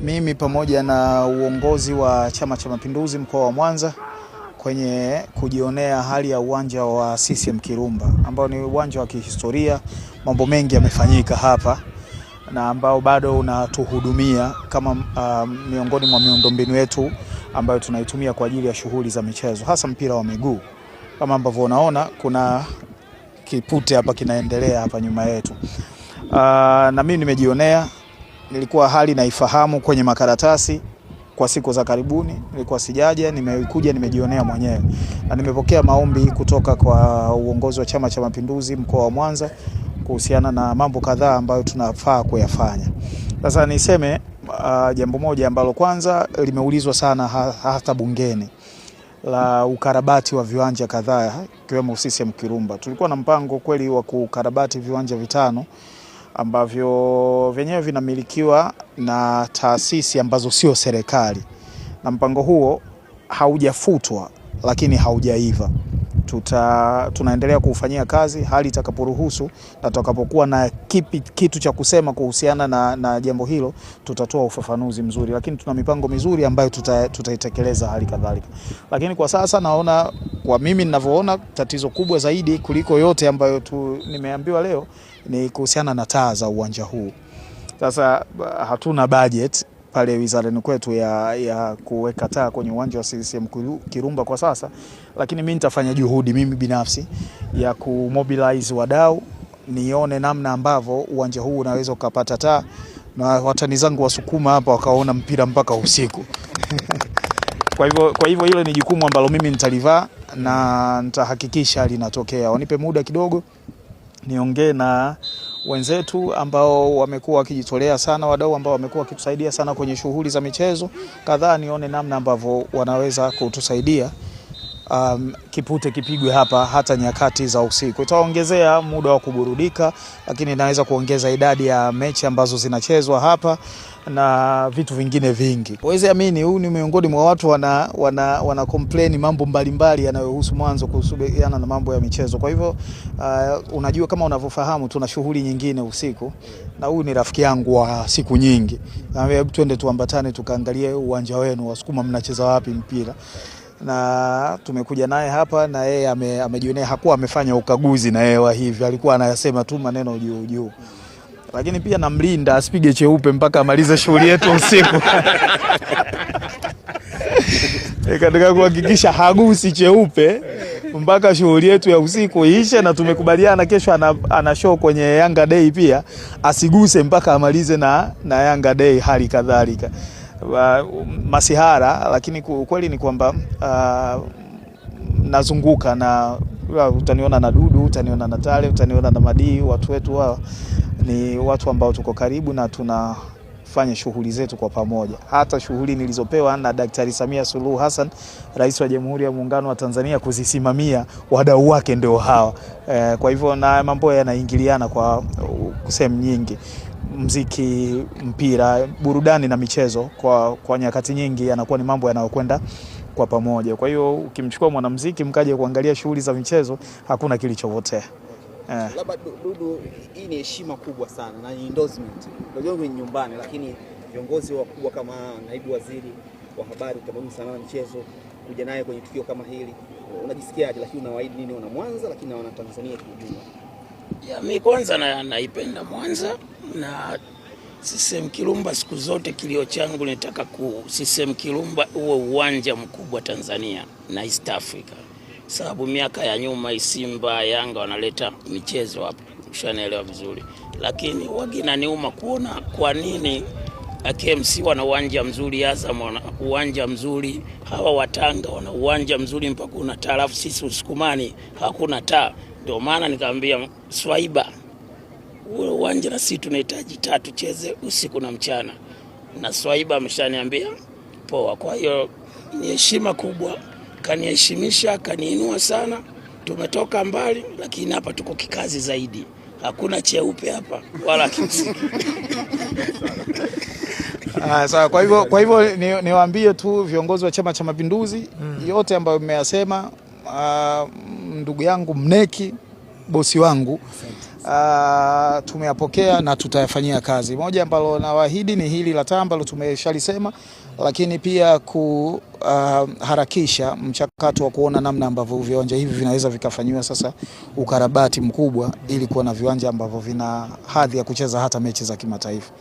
Mimi pamoja na uongozi wa Chama cha Mapinduzi mkoa wa Mwanza kwenye kujionea hali ya uwanja wa CCM Kirumba ambao ni uwanja wa kihistoria. Mambo mengi yamefanyika hapa na ambao bado unatuhudumia kama miongoni mwa miundombinu yetu ambayo tunaitumia kwa ajili ya shughuli za michezo, hasa mpira wa miguu. Kama ambavyo unaona kuna kipute hapa kinaendelea hapa nyuma yetu. Na mimi nimejionea, nilikuwa hali naifahamu kwenye makaratasi kwa siku za karibuni, nilikuwa sijaja, nimekuja nimejionea mwenyewe. Na nimepokea maombi kutoka kwa uongozi wa Chama cha Mapinduzi mkoa wa Mwanza kuhusiana na mambo kadhaa ambayo tunafaa kuyafanya. Sasa niseme jambo moja ambalo kwanza limeulizwa sana hata bungeni, la ukarabati wa viwanja kadhaa kiwemo CCM Kirumba. Tulikuwa na mpango kweli wa kukarabati viwanja 5 ambavyo vyenyewe vinamilikiwa na taasisi ambazo sio serikali, na mpango huo haujafutwa lakini haujaiva. Tunaendelea kufanyia kazi hali itakaporuhusu, na tutakapokuwa na kitu cha kusema kuhusiana na jambo hilo tutatoa ufafanuzi mzuri, lakini tuna mipango mizuri ambayo tutaitekeleza hali kadhalika. Lakini kwa sasa naona, kwa mimi ninavyoona, tatizo kubwa zaidi kuliko yote ambayo nimeambiwa leo ni kuhusiana na taa za uwanja huu. Sasa hatuna budget pale wizarani kwetu ya kuweka taa kwenye uwanja wa CCM Kirumba kwa sasa, lakini mimi nitafanya juhudi mimi binafsi ya kumobilize wadau, nione namna ambavyo uwanja huu unaweza kupata taa na watani zangu wasukuma hapa wakaona mpira mpaka usiku. Kwa hivyo hilo ni jukumu ambalo mimi nitalivaa na nitahakikisha linatokea. Wanipe muda kidogo niongee na wenzetu ambao wamekuwa wakijitolea sana, wadau ambao wamekuwa wakitusaidia sana kwenye shughuli za michezo kadhaa, nione namna ambavyo wanaweza kutusaidia kipute kipigwe hapa hata nyakati za usiku. Itaongezea muda wa kuburudika, lakini inaweza kuongeza idadi ya mechi ambazo zinachezwa hapa na vitu vingine vingi. Uweze amini, huu ni miongoni mwa watu wana complain mambo mbalimbali yanayohusu Mwanza kuhusiana na mambo ya michezo. Kwa hivyo unajua, kama unavyofahamu, tuna shughuli nyingine usiku, na huyu ni rafiki yangu wa siku nyingi. Naambia hebu twende tuambatane tukaangalie uwanja wenu wasukuma mnacheza wapi mpira. Na tumekuja naye hapa, na yeye amejionea, hakuwa amefanya ukaguzi na yeye wa hivi, alikuwa anasema tu maneno juu. Lakini pia namlinda asipige cheupe mpaka amalize shughuli yetu usiku. Katika kuhakikisha hagusi cheupe mpaka shughuli yetu ya usiku iishe, na tumekubaliana kesho ana show kwenye Yanga Day pia, asiguse mpaka amalize na Yanga Day hali kadhalika. Masihara, lakini kweli ni kwamba nazunguka na utaniona na Dudu, utaniona na Tale, utaniona na Madii. Watu wetu wao ni watu ambao tuko karibu na tunafanya shughuli zetu kwa pamoja. Hata shughuli nilizopewa na Daktari Samia Suluhu Hassan, Rais wa Jamhuri ya Muungano wa Tanzania, kuzisimamia, wadau wake ndio hawa. Kwa hivyo na mambo yanaingiliana kwa sehemu nyingi. Muziki, mpira, burudani na michezo kwa nyakati nyingi yanakuwa ni mambo yanayokwenda kwa pamoja. Kwa hiyo ukimchukua mwanamuziki mkaje kuangalia shughuli za michezo, hakuna kilichopotea. Labda Dudu, hii ni heshima kubwa sana na ni endorsement. Unajua ni nyumbani, lakini viongozi wakubwa kama naibu waziri wa habari, utamaduni, sanaa na michezo kuja naye kwenye tukio kama hili, unajisikiaje? Lakini unawaahidi nini wana Mwanza lakini na wana Tanzania kwa ujumla? Mimi kwanza naipenda Mwanza na CCM Kirumba siku zote. Kilio changu nataka CCM Kirumba uwe uwanja mkubwa Tanzania na East Africa, sababu miaka ya nyuma Simba, Yanga wanaleta michezo hapa, ushanaelewa vizuri. Lakini wagina niuma kuona kwa nini KMC wana uwanja mzuri, Azam wana uwanja mzuri, hawa Watanga wana uwanja mzuri mpaka una taa, alafu sisi Usukumani hakuna taa. Ndio maana nikamwambia Swaiba, ule uwanja na sisi tunahitaji taa tucheze usiku na mchana, na Swaiba ameshaniambia poa. Kwa hiyo ni heshima kubwa, kaniheshimisha, kaniinua sana. Tumetoka mbali, lakini hapa tuko kikazi zaidi. Hakuna cheupe hapa wala kimsi. Sawa, kwa hivyo niwaambie tu viongozi wa Chama cha Mapinduzi, yote ambayo mmeyasema, ndugu yangu Mneki, bosi wangu, tumeyapokea na tutayafanyia kazi. Moja ambalo nawaahidi ni hili la Tanga ambalo tumeshalisema, lakini pia kuharakisha mchakato wa kuona namna ambavyo viwanja hivi vinaweza vikafanywa sasa ukarabati mkubwa ili kuwa na viwanja ambavyo vina hadhi ya kucheza hata mechi za kimataifa.